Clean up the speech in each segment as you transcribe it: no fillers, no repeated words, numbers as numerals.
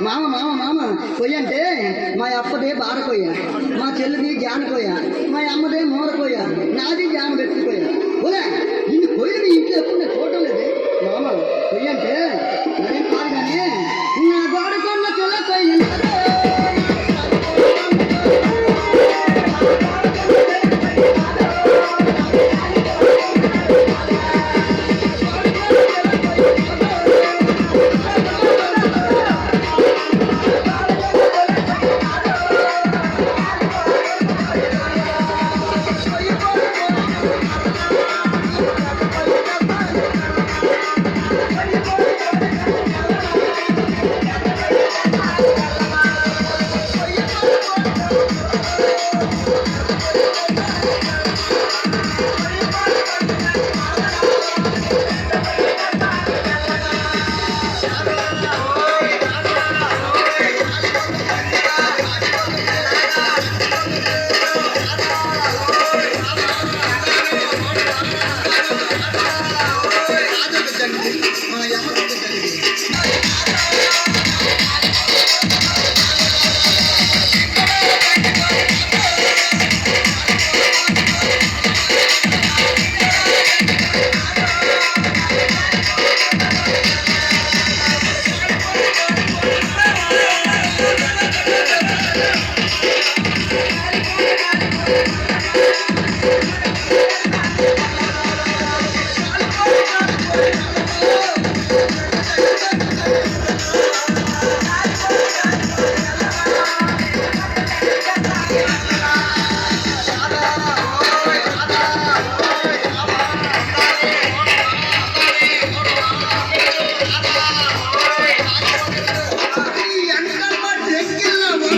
మామ మామ మామ కొయ్య అంటే మా అప్పదే బారకొయ్య, మా చెల్లిది జానకొయ్య, మా అమ్మదే మూరకొయ్య, నాది జాన పెట్టుకోయ్య. ఓలే ఇన్ని కొయ్యలు మీ ఇంట్లో ఎప్పుడు నేను చూడటం లేదు మామ. కొయ్య అంటే నేను కాదు కానీ నా గోడకొన్న చెల్ల కొయ్య.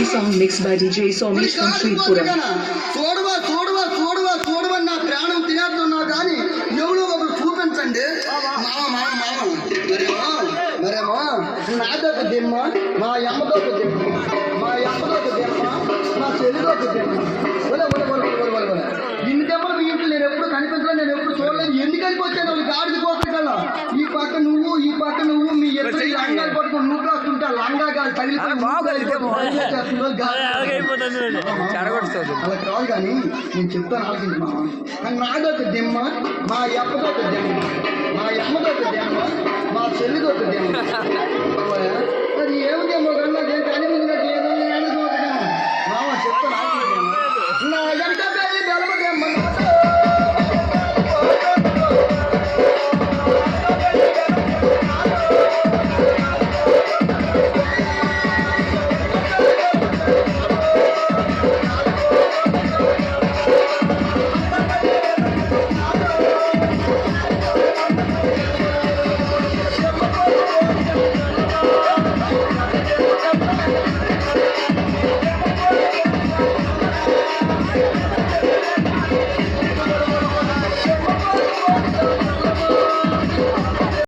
Song mixed by DJ Somesh from Sripura. చూడవా చూడవా చూడవా చూడవా నా ప్రాణం తినేస్తున్నావు కానీ ఎవరో ఒకరు చూపించండి. మామ మామ మామ మరేమో నాదొక దిమ్మ, మా అమ్మదొక దిమ్మ, మా అమ్మదొక దిమ్మ, మా చెల్లిదొక దిమ్మ. ఇన్ని దెమ్మలు మీ ఇంట్లో నేను ఎప్పుడు కనిపించలేదు, నేను ఎప్పుడు చూడలేదు. ఎందుకు వెళ్ళిపోతాను వాళ్ళు గాడిది కోసరి కల్లా. ఈ పక్క నువ్వు ఈ పక్క నువ్వు మీ ఎప్పుడు లంగాలు పట్టుకుని నువ్వు రాస్తుంటా లంగా గాలి తగిలిపోయి అలా కాదు కానీ నేను చెప్తాను ఆలోచించి మామ. నాదొక దిమ్మ, మా అప్పదొక దిమ్మ, మా అమ్మదొక దిమ్మ, మా చెల్లిదొక దిమ్మ. అది ఏమిటేమో కన్నా